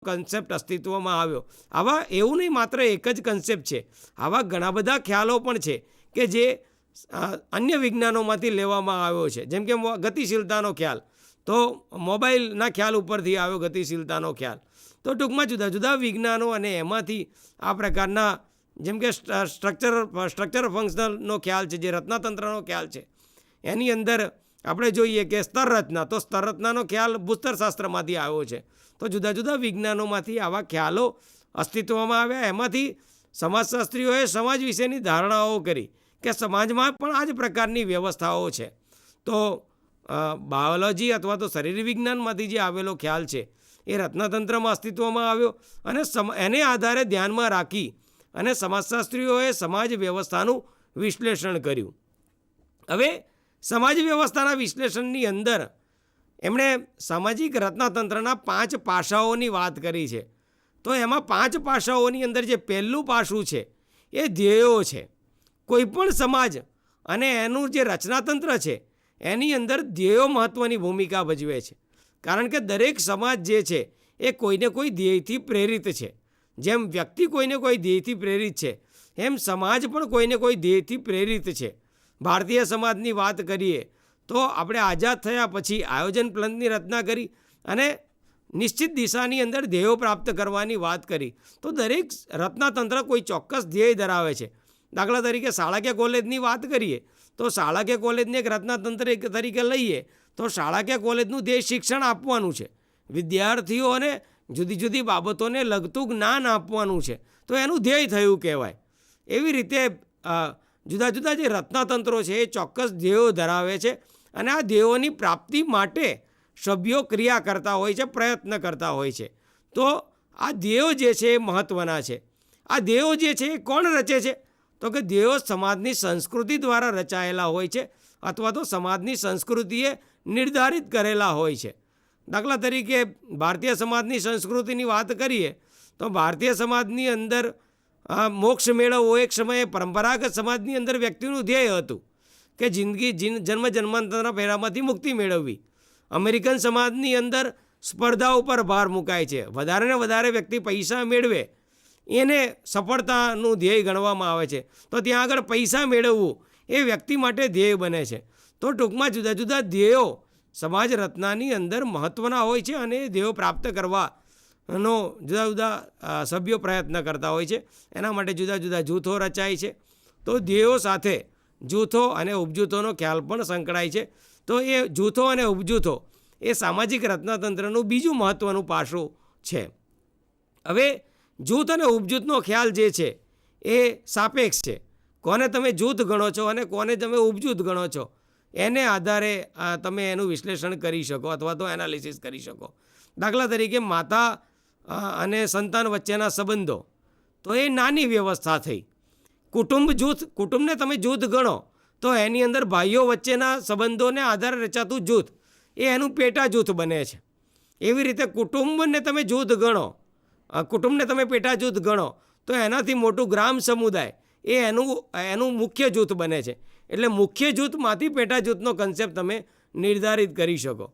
Concept અસ્તિત્વમાં આવ્યો. આવા એવું નહીં માત્ર એક જ કન્સેપ્ટ છે, આવા ઘણા બધા ખ્યાલો પણ છે કે જે અન્ય વિજ્ઞાનોમાંથી લેવામાં આવ્યો છે. જેમ કે ગતિશીલતાનો ખ્યાલ, તો મોબાઈલના ખ્યાલ ઉપરથી આવ્યો ગતિશીલતાનો ખ્યાલ. તો ટૂંકમાં જુદા જુદા વિજ્ઞાનો અને એમાંથી આ પ્રકારના, જેમ કે સ્ટ્રક્ચર ફંક્શનલનો ખ્યાલ છે, જે રચનાતંત્રનો ખ્યાલ છે, એની અંદર આપણે જોઈએ કે સ્તર રચના, તો સ્તર રચનાનો ખ્યાલ ભૂસ્તરશાસ્ત્રમાંથી આવ્યો છે. તો જુદા જુદા વિજ્ઞાનોમાંથી આવા ખ્યાલો અસ્તિત્વમાં આવ્યા. એમાંથી સમાજશાસ્ત્રીઓએ સમાજ વિશેની ધારણાઓ કરી કે સમાજમાં પણ આ જ પ્રકારની વ્યવસ્થાઓ છે. તો બાયોલોજી અથવા તો શરીર વિજ્ઞાનમાંથી જે આવેલો ખ્યાલ છે એ રચનાતંત્રમાં અસ્તિત્વમાં આવ્યો અને એને આધારે ધ્યાનમાં રાખી અને સમાજશાસ્ત્રીઓએ સમાજ વ્યવસ્થાનું વિશ્લેષણ કર્યું. હવે સમાજ વ્યવસ્થાના વિશ્લેષણની અંદર એમણે સામાજિક રચનાતંત્રના 5 પાસાઓની વાત કરી છે. તો એમાં 5 પાસાઓની અંદર જે પહેલું પાસું છે એ ધ્યેયો છે. કોઈપણ સમાજ અને એનું જે રચનાતંત્ર છે એની અંદર ધ્યેયો મહત્ત્વની ભૂમિકા ભજવે છે. કારણ કે દરેક સમાજ જે છે એ કોઈને કોઈ ધ્યેયથી પ્રેરિત છે. જેમ વ્યક્તિ કોઈને કોઈ ધ્યેયથી પ્રેરિત છે, એમ સમાજ પણ કોઈને કોઈ ધ્યેયથી પ્રેરિત છે. ભારતીય સમાજની વાત કરીએ તો આપણે આઝાદ થયા પછી આયોજન પ્લાનની રચના કરી અને નિશ્ચિત દિશાની અંદર ધ્યેયો પ્રાપ્ત કરવાની વાત કરી. તો દરેક રચનાતંત્ર કોઈ ચોક્કસ ધ્યેય ધરાવે છે. દાખલા તરીકે શાળા કે કોલેજની વાત કરીએ તો શાળા કે કોલેજને એક રચનાતંત્ર તરીકે લઈએ તો શાળા કે કોલેજનું ધ્યેય શિક્ષણ આપવાનું છે, વિદ્યાર્થીઓને જુદી જુદી બાબતોને લગતું જ્ઞાન આપવાનું છે. તો એનું ધ્યેય થયું કહેવાય. એવી રીતે જુદા જુદા જે રચનાતંત્રો છે એ ચોક્કસ ધ્યેયો ધરાવે છે અને આ ધ્યેયોની પ્રાપ્તિ માટે સભ્યો ક્રિયા કરતા હોય છે, પ્રયત્ન કરતા હોય છે. તો આ ધ્યેયો જે છે એ મહત્ત્વના છે. આ ધ્યેયો જે છે એ કોણ રચે છે? તો કે ધ્યેયો સમાજની સંસ્કૃતિ દ્વારા રચાયેલા હોય છે અથવા તો સમાજની સંસ્કૃતિએ નિર્ધારિત કરેલા હોય છે. દાખલા તરીકે ભારતીય સમાજની સંસ્કૃતિની વાત કરીએ તો ભારતીય સમાજની અંદર મોક્ષ મેળવવો એક સમયે પરંપરાગત સમાજની અંદર વ્યક્તિનું ધ્યેય હતું કે જિંદગી જન્મ જન્માંતરના પહેરામાંથી મુક્તિ મેળવવી. અમેરિકન સમાજની અંદર સ્પર્ધા ઉપર ભાર મુકાય છે. વધારે ને વધારે વ્યક્તિ પૈસા મેળવે એને સફળતાનું ધ્યેય ગણવામાં આવે છે. તો ત્યાં આગળ પૈસા મેળવવું એ વ્યક્તિ માટે ધ્યેય બને છે. તો ટૂંકમાં જુદા જુદા ધ્યેયો સમાજ રચનાની અંદર મહત્ત્વના હોય છે અને એ ધ્યેયો પ્રાપ્ત કરવાનો જુદા જુદા સભ્યો પ્રયત્ન કરતા હોય છે. એના માટે જુદા જુદા જૂથો રચાય છે. તો ધ્યેયો સાથે જૂથો અને ઉપજૂથોનો ખ્યાલ પણ સંકળાય છે. તો એ જૂથો અને ઉપજૂથો એ સામાજિક રચનાતંત્રનું બીજું મહત્ત્વનું પાસું છે. હવે જૂથ અને ઉપજૂથનો ખ્યાલ જે છે એ સાપેક્ષ છે. કોને તમે જૂથ ગણો છો અને કોને તમે ઉપજૂથ ગણો છો એને આધારે તમે એનું વિશ્લેષણ કરી શકો અથવા તો એનાલિસિસ કરી શકો. દાખલા તરીકે માતા અને સંતાન વચ્ચેના સંબંધો, તો એ નાની વ્યવસ્થા થઈ. કુટુંબને તમે જૂથ ગણો તો એની અંદર ભાઈઓ વચ્ચેના સંબંધોને આધારે રચાતું જૂથ એ એનું પેટા જૂથ બને છે. એવી રીતે કુટુંબને તમે જૂથ ગણો, કુટુંબને તમે પેટા જૂથ ગણો તો એનાથી મોટું ગ્રામ સમુદાય એ એનું મુખ્ય જૂથ બને છે. એટલે મુખ્ય જૂથમાંથી પેટા જૂથનો કન્સેપ્ટ તમે નિર્ધારિત કરી શકો.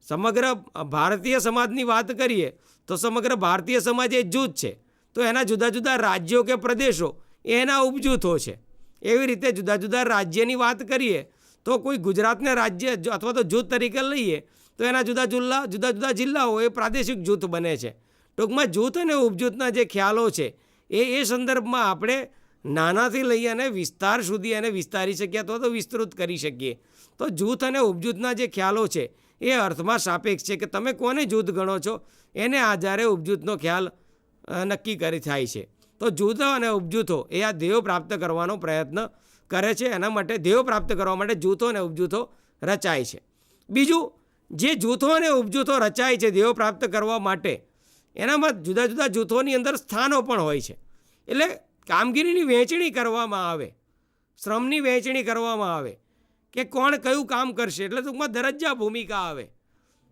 સમગ્ર ભારતીય સમાજની વાત કરીએ તો સમગ્ર ભારતીય સમાજ એ જૂથ છે. તો એના જુદા જુદા રાજ્યો કે પ્રદેશો એ એના ઉપજૂથો છે. એવી રીતે જુદા જુદા રાજ્યની વાત કરીએ તો કોઈ ગુજરાતને રાજ્ય અથવા તો જૂથ તરીકે લઈએ તો એના જુદા જુદા જિલ્લાઓ એ પ્રાદેશિક જૂથ બને છે. ટૂંકમાં જૂથ અને ઉપજૂથના જે ખ્યાલો છે એ સંદર્ભમાં આપણે નાનાથી લઈ અને વિસ્તાર સુધી એને વિસ્તારી શકીએ અથવા તો વિસ્તૃત કરી શકીએ. તો જૂથ અને ઉપજૂથના જે ખ્યાલો છે એ અર્થમાં સાપેક્ષ છે કે તમે કોને જૂથ ગણો છો એને આધારે ઉપજૂથનો ખ્યાલ નક્કી થાય છે. તો જૂથો અને ઉપજૂથો એ આ ધ્યેયો પ્રાપ્ત કરવાનો પ્રયત્ન કરે છે. એના માટે ધ્યેયો પ્રાપ્ત કરવા માટે જૂથો અને ઉપજૂથો રચાય છે. બીજું, જે જૂથો અને ઉપજૂથો રચાય છે ધ્યેયો પ્રાપ્ત કરવા માટે, એનામાં જુદા જુદા જૂથોની અંદર સ્થાનો પણ હોય છે. એટલે કામગીરીની વહેંચણી કરવામાં આવે, શ્રમની વહેંચણી કરવામાં આવે કે કોણ કયું કામ કરશે. એટલે ટૂંકમાં દરજ્જા ભૂમિકા આવે.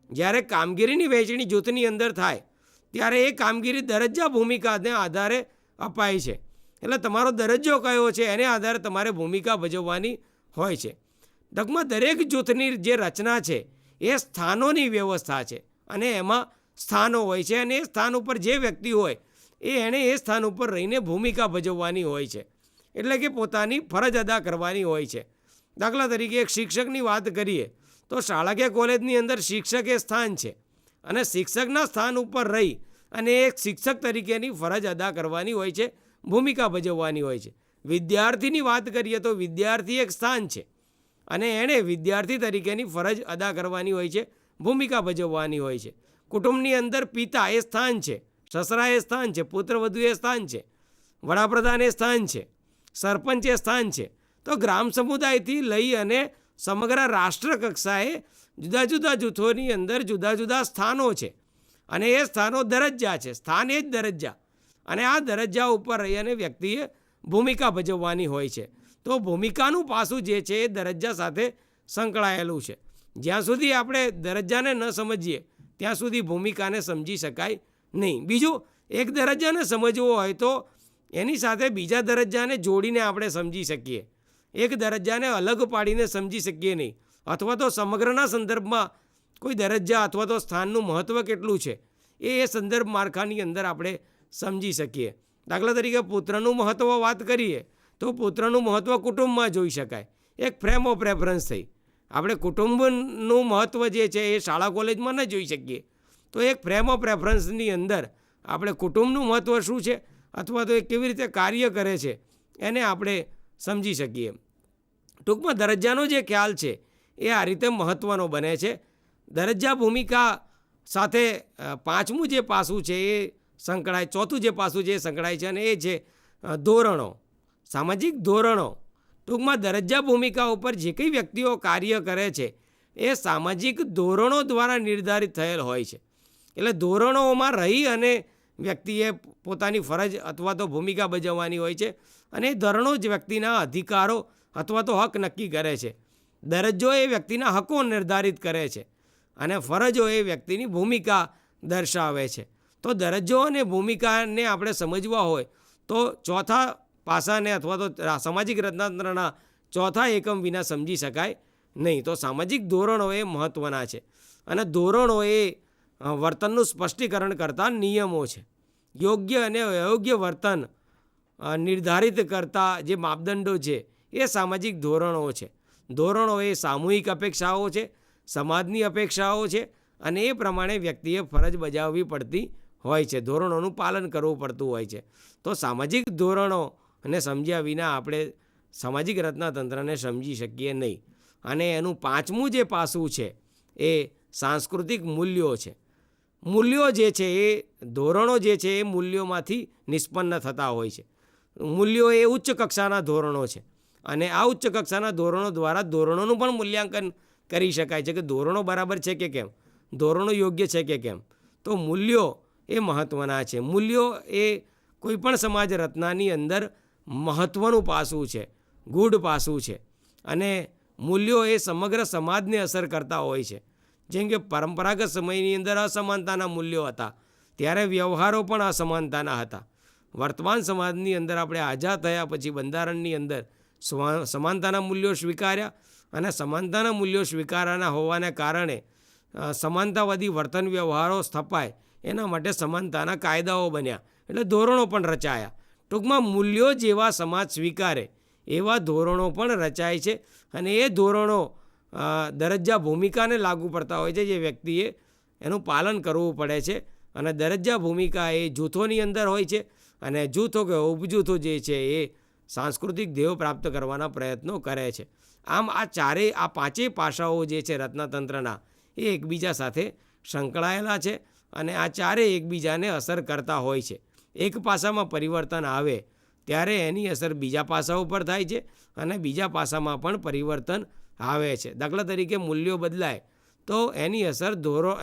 જ્યારે કામગીરીની વહેંચણી જૂથની અંદર થાય ત્યારે એ કામગીરી દરજ્જા ભૂમિકાને આધારે અપાય છે. એટલે તમારો દરજ્જો કયો છે એને આધારે તમારે ભૂમિકા ભજવવાની હોય છે. ટૂંકમાં દરેક જૂથની જે રચના છે એ સ્થાનોની વ્યવસ્થા છે અને એમાં સ્થાનો હોય છે અને એ સ્થાન ઉપર જે વ્યક્તિ હોય એણે એ સ્થાન ઉપર રહીને ભૂમિકા ભજવવાની હોય છે, એટલે કે પોતાની ફરજ અદા કરવાની હોય છે. દાખલા તરીકે એક શિક્ષકની વાત કરીએ તો શાળા કે કોલેજની અંદર શિક્ષક એ સ્થાન છે અને શિક્ષકના સ્થાન ઉપર રહી અને એક શિક્ષક તરીકેની ફરજ અદા કરવાની હોય છે, ભૂમિકા ભજવવાની હોય છે. વિદ્યાર્થીની વાત કરીએ તો વિદ્યાર્થી એક સ્થાન છે અને એણે વિદ્યાર્થી તરીકેની ફરજ અદા કરવાની હોય છે, ભૂમિકા ભજવવાની હોય છે. કુટુંબની અંદર પિતા એ સ્થાન છે, સસરા એ સ્થાન છે, પુત્રવધુ એ સ્થાન છે, વડાપ્રધાન એ સ્થાન છે, સરપંચ એ સ્થાન છે. તો ગ્રામ સમુદાયથી લઈ અને સમગ્ર રાષ્ટ્ર કક્ષાએ જુદા જુદા જૂથોની અંદર જુદા જુદા સ્થાનો છે અને એ સ્થાનો દરજ્જા છે. સ્થાન એ જ દરજ્જા અને આ દરજ્જા ઉપર રહી અને વ્યક્તિએ ભૂમિકા ભજવવાની હોય છે. તો ભૂમિકાનું પાસું જે છે એ દરજ્જા સાથે સંકળાયેલું છે. જ્યાં સુધી આપણે દરજ્જાને ન સમજીએ ત્યાં સુધી ભૂમિકાને સમજી શકાય નહીં. બીજું, એક દરજ્જાને સમજવો હોય તો એની સાથે બીજા દરજ્જાને જોડીને આપણે સમજી શકીએ. એક દરજ્જાને અલગ પાડીને સમજી શકીએ નહીં, અથવા તો સમગ્રના સંદર્ભમાં કોઈ દરજ્જા અથવા તો સ્થાનનું મહત્ત્વ કેટલું છે એ સંદર્ભ માળખાની અંદર આપણે સમજી શકીએ. દાખલા તરીકે પુત્રનું મહત્ત્વ વાત કરીએ તો પુત્રનું મહત્ત્વ કુટુંબમાં જોઈ શકાય. એક ફ્રેમ ઓફ રેફરન્સ થઈ. આપણે કુટુંબનું મહત્ત્વ જે છે એ શાળા કોલેજમાં ન જોઈ શકીએ, તો એક ફ્રેમ ઓફ રેફરન્સની અંદર આપણે કુટુંબનું મહત્ત્વ શું છે અથવા તો એ કેવી રીતે કાર્ય કરે છે એને આપણે સમજી શકીએ. ટૂંકમાં દરજ્જાનો જે ખ્યાલ છે એ આ રીતે મહત્ત્વનો બને છે. દરજ્જા ભૂમિકા સાથે પાંચમું જે પાસું છે એ સંકળાય, ચોથું જે પાસું છે એ સંકળાય છે અને એ છે ધોરણો, સામાજિક ધોરણો. ટૂંકમાં દરજ્જા ભૂમિકા ઉપર જે કંઈ વ્યક્તિઓ કાર્ય કરે છે એ સામાજિક ધોરણો દ્વારા નિર્ધારિત થયેલ હોય છે. એટલે ધોરણોમાં રહી અને વ્યક્તિએ પોતાની ફરજ અથવા તો ભૂમિકા ભજવવાની હોય છે અને એ ધોરણો જ વ્યક્તિના અધિકારો અથવા તો હક નક્કી કરે છે. દરજ્જો એ વ્યક્તિના હકો નિર્ધારિત કરે છે અને ફરજો એ વ્યક્તિની ભૂમિકા દર્શાવે છે. તો દરજ્જો અને ભૂમિકાને આપણે સમજવા હોય તો ચોથા પાસાને અથવા તો સામાજિક રચનાતંત્રના ચોથા એકમ વિના સમજી શકાય નહીં. તો સામાજિક ધોરણો એ મહત્ત્વના છે અને ધોરણો એ વર્તનનું સ્પષ્ટીકરણ કરતા નિયમો છે. યોગ્ય અને અયોગ્ય વર્તન નિર્ધારિત કરતા જે માપદંડો છે એ સામાજિક ધોરણો છે. ધોરણો એ સામૂહિક અપેક્ષાઓ છે, સમાજની અપેક્ષાઓ છે અને એ પ્રમાણે વ્યક્તિએ ફરજ બજાવવી પડતી હોય છે, ધોરણોનું પાલન કરવું પડતું હોય છે. તો સામાજિક ધોરણોને સમજ્યા વિના આપણે સામાજિક રચનાતંત્રને સમજી શકીએ નહીં. અને એનું પાંચમું જે પાસું છે એ સાંસ્કૃતિક મૂલ્યો છે. મૂલ્યો જે છે એ ધોરણો જે છે એ મૂલ્યોમાંથી નિષ્પન્ન થતા હોય છે. મૂલ્યો એ ઉચ્ચ કક્ષાના ધોરણો છે અને આ ઉચ્ચ કક્ષાના ધોરણો દ્વારા ધોરણોનું પણ મૂલ્યાંકન કરી શકાય છે કે ધોરણો બરાબર છે કે કેમ, ધોરણો યોગ્ય છે કે કેમ. તો મૂલ્યો એ મહત્ત્વના છે. મૂલ્યો એ કોઈપણ સમાજ રચનાની અંદર મહત્ત્વનું પાસું છે, ગૂઢ પાસું છે અને મૂલ્યો એ સમગ્ર સમાજને અસર કરતા હોય છે. જેમ કે પરંપરાગત સમયની અંદર અસમાનતાના મૂલ્યો હતા, ત્યારે વ્યવહારો પણ અસમાનતાના હતા. વર્તમાન સમાજની અંદર આપણે આઝાદ થયા પછી બંધારણની અંદર સમાનતાના મૂલ્યો સ્વીકાર્યા અને સમાનતાના મૂલ્યો સ્વીકારવાના હોવાને કારણે સમાનતાવાદી વર્તન વ્યવહારો સ્થપાય એના માટે સમાનતાના કાયદાઓ બન્યા, એટલે ધોરણો પણ રચાયા. ટૂંકમાં મૂલ્યો જેવા સમાજ સ્વીકારે એવા ધોરણો પણ રચાય છે અને એ ધોરણો દરજ્જા ભૂમિકાને લાગુ પડતા હોય છે, જે વ્યક્તિએ એનું પાલન કરવું પડે છે. અને દરજ્જા ભૂમિકા એ જૂથોની અંદર હોય છે અને જૂથો કે ઉપજૂથો જે છે એ સાંસ્કૃતિક ધ્યેયો પ્રાપ્ત કરવાના પ્રયત્નો કરે છે. આમ આ પાંચેય પાસાઓ જે છે રચનાતંત્રના એ એકબીજા સાથે સંકળાયેલા છે અને આ ચારેય એકબીજાને અસર કરતા હોય છે. એક પાસામાં પરિવર્તન આવે ત્યારે એની અસર બીજા પાસા ઉપર થાય છે અને બીજા પાસામાં પણ પરિવર્તન આવે છે. દાખલા તરીકે મૂલ્યો બદલાય તો એની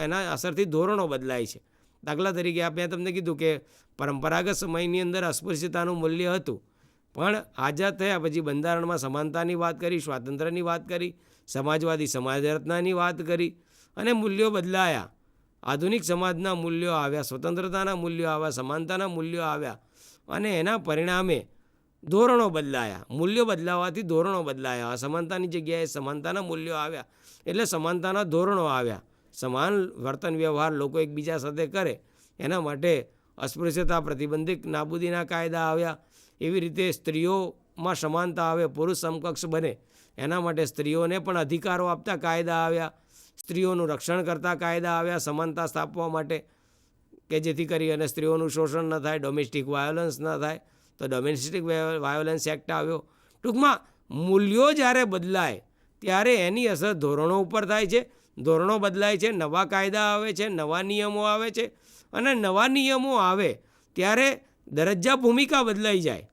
એના અસરથી ધોરણો બદલાય છે. દાખલા તરીકે મેં તમને કીધું કે પરંપરાગત સમયની અંદર અસ્પૃશ્યતાનું મૂલ્ય હતું, પણ આઝાદ થયા પછી બંધારણમાં સમાનતાની વાત કરી, સ્વાતંત્ર્યની વાત કરી, સમાજવાદી સમાજ રચનાની વાત કરી અને મૂલ્યો બદલાયા. આધુનિક સમાજના મૂલ્યો આવ્યા, સ્વતંત્રતાના મૂલ્યો આવ્યા, સમાનતાના મૂલ્યો આવ્યા અને એના પરિણામે ધોરણો બદલાયા. મૂલ્યો બદલાવાથી ધોરણો બદલાયા. અસમાનતાની જગ્યાએ સમાનતાના મૂલ્યો આવ્યા એટલે સમાનતાના ધોરણો આવ્યા. સમાન વર્તન વ્યવહાર લોકો એકબીજા સાથે કરે એના માટે અસ્પૃશ્યતા પ્રતિબંધિત નાબૂદીના કાયદા આવ્યા. એવી રીતે સ્ત્રીઓમાં સમાનતા આવે, પુરુષ સમકક્ષ બને એના માટે સ્ત્રીઓને પણ અધિકારો આપતા કાયદા આવ્યા. સ્ત્રીઓનું રક્ષણ કરતા કાયદા આવ્યા સમાનતા સ્થાપવા માટે, કે જેથી કરી અને સ્ત્રીઓનું શોષણ ન થાય, ડોમેસ્ટિક વાયોલન્સ ન થાય. તો ડોમેસ્ટિક વાયોલન્સ એક્ટ આવ્યો. ટૂંકમાં મૂલ્યો જ્યારે બદલાય ત્યારે એની અસર ધોરણો ઉપર થાય છે. ધોરણો બદલાય છે, નવા કાયદા આવે છે, નવા નિયમો આવે છે. અને નવા નિયમો આવે ત્યારે દરજ્જા ભૂમિકા બદલાઈ જાય.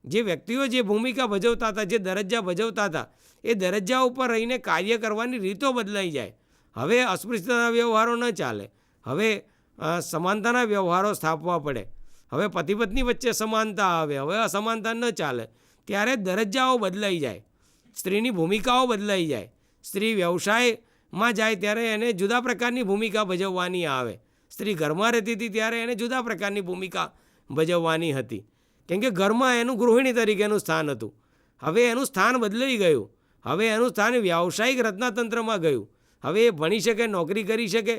જે વ્યક્તિઓ જે ભૂમિકા ભજવતા હતા, જે દરજ્જા ભજવતા હતા, એ દરજ્જા ઉપર રહીને કાર્ય કરવાની રીતો બદલાઈ જાય. હવે અસ્પૃશ્યતાના વ્યવહારો ન ચાલે, હવે સમાનતાના વ્યવહારો સ્થાપવા પડે. હવે પતિ પત્ની વચ્ચે સમાનતા આવે, હવે અસમાનતા ન ચાલે. ત્યારે દરજ્જાઓ બદલાઈ જાય, સ્ત્રીની ભૂમિકાઓ બદલાઈ જાય. સ્ત્રી વ્યવસાયમાં જાય ત્યારે એને જુદા પ્રકારની ભૂમિકા ભજવવાની આવે. સ્ત્રી ઘરમાં રહેતી હતી ત્યારે એને જુદા પ્રકારની ભૂમિકા ભજવવાની હતી, કેમ કે ઘરમાં એનું ગૃહિણી તરીકેનું સ્થાન હતું. હવે એનું સ્થાન બદલાઈ ગયું. હવે એનું સ્થાન વ્યાવસાયિક રચનાતંત્રમાં ગયું. હવે એ ભણી શકે, નોકરી કરી શકે,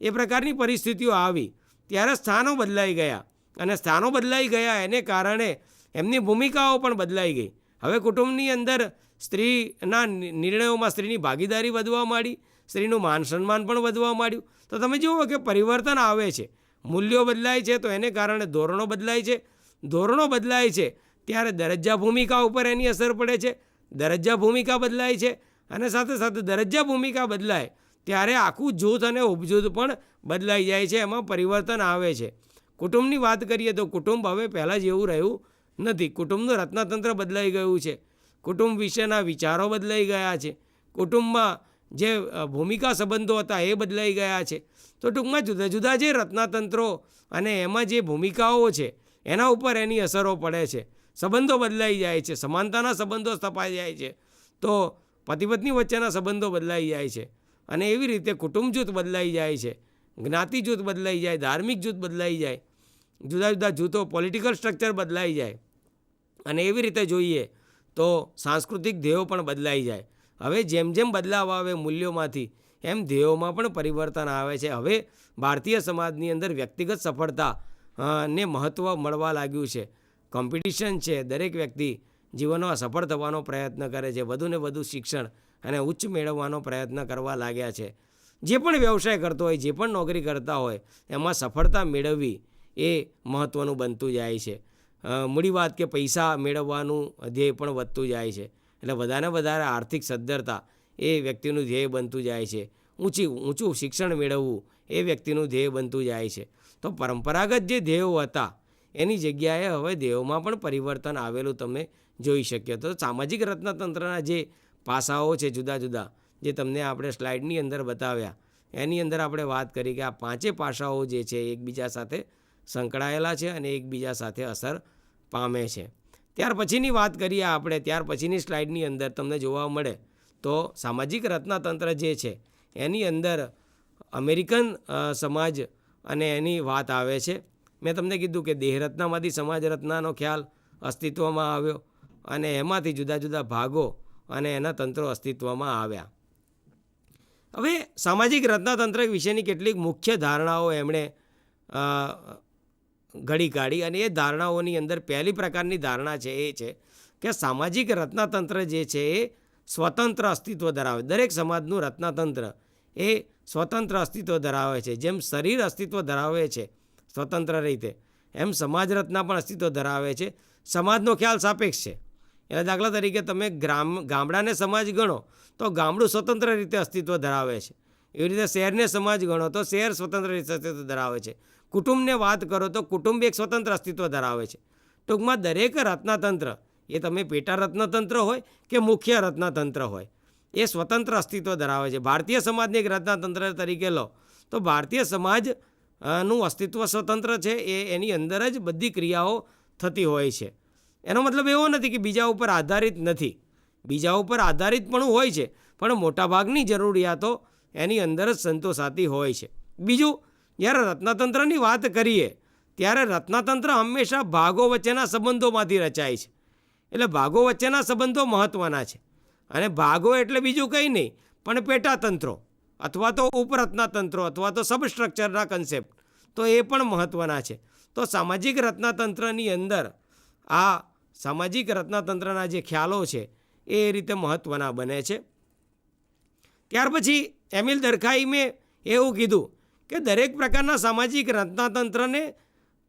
એ પ્રકારની પરિસ્થિતિઓ આવી. ત્યારે સ્થાનો બદલાઈ ગયા, અને સ્થાનો બદલાઈ ગયા એને કારણે એમની ભૂમિકાઓ પણ બદલાઈ ગઈ. હવે કુટુંબની અંદર સ્ત્રીના નિર્ણયોમાં સ્ત્રીની ભાગીદારી વધવા માંડી, સ્ત્રીનું માન સન્માન પણ વધવા માંડ્યું. તો તમે જુઓ કે પરિવર્તન આવે છે, મૂલ્યો બદલાય છે, તો એને કારણે ધોરણો બદલાય છે. ધોરણો બદલાય છે ત્યારે દરજ્જા ભૂમિકા ઉપર એની અસર પડે છે. દરજ્જા ભૂમિકા બદલાય છે, અને સાથે સાથે દરજ્જા ભૂમિકા બદલાય ત્યારે આખું જૂથ અને ઉપજૂથ પણ બદલાઈ જાય છે. એમાં પરિવર્તન આવે છે. કુટુંબની વાત કરીએ તો કુટુંબ હવે પહેલાં જેવું રહ્યું નથી. કુટુંબનું રચનાતંત્ર બદલાઈ ગયું છે. કુટુંબ વિશેના વિચારો બદલાઈ ગયા છે. કુટુંબમાં જે ભૂમિકા સંબંધો હતા એ બદલાઈ ગયા છે. તો ટૂંકમાં જુદા જુદા જે રચનાતંત્રો અને એમાં જે ભૂમિકાઓ છે એના ઉપર એની અસરો પડે છે. સંબંધો બદલાઈ જાય છે, સમાનતાના સંબંધો સ્થપાઈ જાય છે, તો પતિ પત્ની વચ્ચેના સંબંધો બદલાઈ જાય છે. અને એવી રીતે કુટુંબ જૂથ બદલાઈ જાય છે, જ્ઞાતિ જૂથ બદલાઈ જાય, ધાર્મિક જૂથ બદલાઈ જાય, જુદા જુદા જૂથો, પોલિટિકલ સ્ટ્રક્ચર બદલાઈ જાય. અને એવી રીતે જોઈએ તો સાંસ્કૃતિક ધ્યેયો પણ બદલાઈ જાય. હવે જેમ જેમ બદલાવ આવે મૂલ્યોમાંથી, એમ ધ્યેયોમાં પણ પરિવર્તન આવે છે. હવે ભારતીય સમાજની અંદર વ્યક્તિગત સફળતા ને મહત્ત્વ મળવા લાગ્યું છે. કોમ્પિટિશન છે, દરેક વ્યક્તિ જીવનમાં સફળ થવાનો પ્રયત્ન કરે છે, વધુને વધુ શિક્ષણ અને ઉચ્ચ મેળવવાનો પ્રયત્ન કરવા લાગ્યા છે. જે પણ વ્યવસાય કરતો હોય, જે પણ નોકરી કરતા હોય, એમાં સફળતા મેળવવી એ મહત્ત્વનું બનતું જાય છે. મૂડી વાત કે પૈસા મેળવવાનું ધ્યેય પણ વધતું જાય છે. એટલે વધારે વધારે આર્થિક સદ્ધરતા એ વ્યક્તિનું ધ્યેય બનતું જાય છે. ઊંચું શિક્ષણ મેળવવું એ વ્યક્તિનું ધ્યેય બનતું જાય છે. તો પરંપરાગત જે ધ્યેયો હતા એની જગ્યાએ હવે ધ્યેયોમાં પણ પરિવર્તન આવેલું તમે જોઈ શકીએ. તો સામાજિક રચનાતંત્રના જે પાસાઓ છે જુદા જુદા, જે તમને આપણે સ્લાઇડની અંદર બતાવ્યા, એની અંદર આપણે વાત કરી કે આ પાંચે પાસાઓ જે છે એકબીજા સાથે સંકળાયેલા છે અને એકબીજા સાથે અસર પામે છે. ત્યાર પછીની વાત કરીએ આપણે, ત્યાર પછીની સ્લાઇડની અંદર તમને જોવા મળે તો સામાજિક રચનાતંત્ર જે છે એની અંદર અમેરિકન સમાજ અને એની વાત આવે છે. મેં તમને કીધું કે દેહરચનામાંથી સમાજ રચનાનો ખ્યાલ અસ્તિત્વમાં આવ્યો, અને એમાંથી જુદા જુદા ભાગો અને એના તંત્રો અસ્તિત્વમાં આવ્યા. હવે સામાજિક રચનાતંત્ર વિશેની કેટલીક મુખ્ય ધારણાઓ એમણે ઘડી કાઢી, અને એ ધારણાઓની અંદર પહેલી પ્રકારની ધારણા છે એ છે કે સામાજિક રચનાતંત્ર જે છે એ સ્વતંત્ર અસ્તિત્વ ધરાવે. દરેક સમાજનું રચનાતંત્ર એ સ્વતંત્ર અસ્તિત્વ ધરાવે છે. જેમ શરીર અસ્તિત્વ ધરાવે છે સ્વતંત્ર રીતે, એમ સમાજ રચના પણ અસ્તિત્વ ધરાવે છે. સમાજનો ખ્યાલ સાપેક્ષ છે. એટલે દાખલા તરીકે તમે ગામડાને સમાજ ગણો તો ગામડું સ્વતંત્ર રીતે અસ્તિત્વ ધરાવે છે. એવી રીતે શહેરને સમાજ ગણો તો શહેર સ્વતંત્ર રીતે અસ્તિત્વ ધરાવે છે. કુટુંબને વાત કરો તો કુટુંબ એક સ્વતંત્ર અસ્તિત્વ ધરાવે છે. ટૂંકમાં દરેક રચનાતંત્ર, એ તમે પેટા રચનાતંત્ર હોય કે મુખ્ય રચનાતંત્ર હોય, એ સ્વતંત્ર અસ્તિત્વ ધરાવે છે. ભારતીય સમાજને એક રચનાતંત્ર તરીકે લો તો ભારતીય સમાજનું અસ્તિત્વ સ્વતંત્ર છે. એની અંદર જ બધી ક્રિયાઓ થતી હોય છે. એનો મતલબ એવો નથી કે બીજા ઉપર આધારિત નથી, બીજા ઉપર આધારિત પણ હોય છે, પણ મોટાભાગની જરૂરિયાતો એની અંદર જ સંતોષાતી હોય છે. બીજું, જ્યારે રચનાતંત્રની વાત કરીએ ત્યારે રચનાતંત્ર હંમેશા ભાગો વચ્ચેના સંબંધોમાંથી રચાય છે. એટલે ભાગો વચ્ચેના સંબંધો મહત્ત્વના છે. અને ભાગો એટલે બીજું કંઈ નહીં પણ પેટાતંત્રો. અથવા તો ઉપરચનાતંત્રો અથવા તો સબસ્ટ્રક્ચરના કન્સેપ્ટ, તો એ પણ મહત્ત્વના છે. તો સામાજિક રચનાતંત્રની અંદર આ સામાજિક રચનાતંત્રના જે ખ્યાલો છે એ રીતે મહત્ત્વના બને છે. ત્યાર પછી એમિલ દરખાઈમે એવું કીધું કે દરેક પ્રકારના સામાજિક રચનાતંત્રને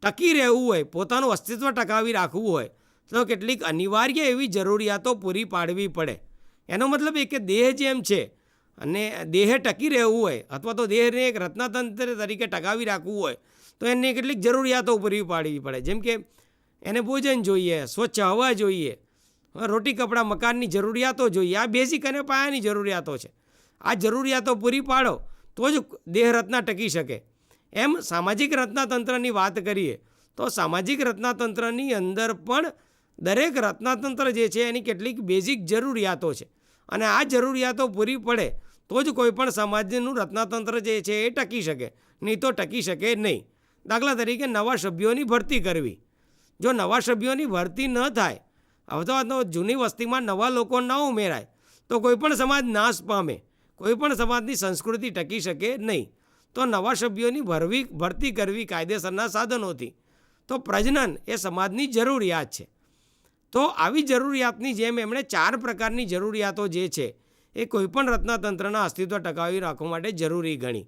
ટકી રહેવું હોય, પોતાનું અસ્તિત્વ ટકાવી રાખવું હોય તો કેટલીક અનિવાર્ય એવી જરૂરિયાતો પૂરી પાડવી પડે. એનો મતલબ એ કે દેહ જેમ છે અને દેહે ટકી રહેવું હોય અથવા તો દેહને એક રચનાતંત્ર તરીકે ટકાવી રાખવું હોય તો એને કેટલીક જરૂરિયાતો પૂરી પાડવી પડે. જેમ કે એને ભોજન જોઈએ, સ્વચ્છ હવા જોઈએ, રોટી કપડાં મકાનની જરૂરિયાતો જોઈએ. આ બેઝિક અને પાયાની જરૂરિયાતો છે. આ જરૂરિયાતો પૂરી પાડો તો જ દેહ રચના ટકી શકે. એમ સામાજિક રચનાતંત્રની વાત કરીએ તો સામાજિક રચનાતંત્રની અંદર પણ દરેક રચનાતંત્ર જે છે એની કેટલીક બેઝિક જરૂરિયાતો છે અને આ જરૂરિયાતો પૂરી પડે તો જ કોઈ પણ સમાજનું રચનાતંત્ર જે છે એ ટકી શકે, નહીં તો ટકી શકે નહીં. દાખલા તરીકે નવા સભ્યોની ભરતી કરવી. જો નવા સભ્યોની ભરતી ન થાય અથવા તો જૂની વસ્તીમાં નવા લોકો ન ઉમેરાય તો કોઈ પણ સમાજ નાશ પામે, કોઈ પણ સમાજની સંસ્કૃતિ ટકી શકે નહીં. તો નવા સભ્યોની ભરતી કરવી કાયદેસરના સાધનોથી. તો પ્રજનન એ સમાજની જરૂરિયાત છે. તો આવી જરૂરિયાતની જેમ એમણે 4 પ્રકારની જરૂરિયાતો જે છે એ કોઈપણ રચનાતંત્રના અસ્તિત્વ ટકાવી રાખવા માટે જરૂરી ગણી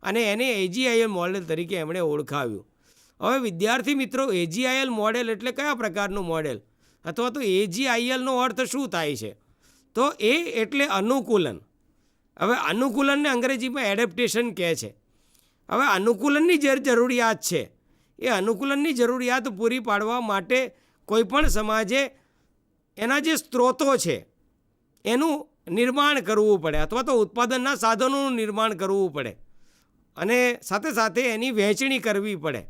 અને એને AGIL મોડેલ તરીકે એમણે ઓળખાવ્યું. હવે વિદ્યાર્થી મિત્રો, AGIL મોડેલ એટલે કયા પ્રકારનું મોડેલ અથવા તો AGILનો અર્થ શું થાય છે? તો એ એટલે અનુકૂલન. હવે અનુકૂલનને અંગ્રેજીમાં એડેપ્ટેશન કહે છે. હવે અનુકૂલનની જે જરૂરિયાત છે એ અનુકૂલનની જરૂરિયાત પૂરી પાડવા માટે કોઈપણ સમાજે એના જે સ્ત્રોતો છે એનું નિર્માણ કરવું પડે અથવા તો ઉત્પાદનના સાધનોનું નિર્માણ કરવું પડે અને સાથે સાથે એની વહેંચણી કરવી પડે.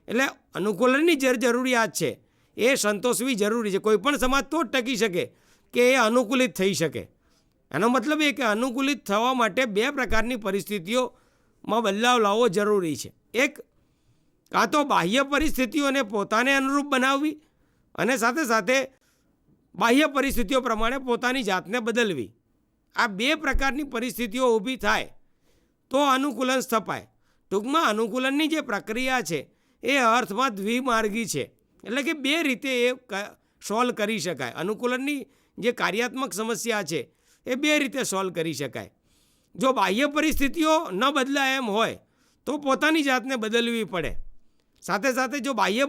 એટલે અનુકૂલનની જે જરૂરિયાત છે એ સંતોષવી જરૂરી છે. કોઈપણ સમાજ તો જ ટકી શકે કે એ અનુકૂલિત થઈ શકે. એનો મતલબ એ કે અનુકૂલિત થવા માટે 2 પ્રકારની પરિસ્થિતિઓમાં બદલાવ લાવવો જરૂરી છે. એક, કાં તો બાહ્ય પરિસ્થિતિઓને પોતાને અનુરૂપ બનાવવી અને સાથે સાથે બાહ્ય પરિસ્થિતિઓ પ્રમાણે પોતાની જાતને બદલવી. આ 2 પ્રકારની પરિસ્થિતિઓ ઊભી થાય તો અનુકૂલન સ્થપાય. ટૂંકમાં અનુકૂલનની જે પ્રક્રિયા છે એ અર્થમાં દ્વિમાર્ગી છે. એટલે કે 2 રીતે એ સોલ્વ કરી શકાય. અનુકૂલનની જે કાર્યાત્મક સમસ્યા છે એ 2 રીતે સોલ્વ કરી શકાય. જો બાહ્ય પરિસ્થિતિઓ ન બદલાય એમ હોય તો પોતાની જાતને બદલવી પડે. સાથે સાથે જો બાહ્ય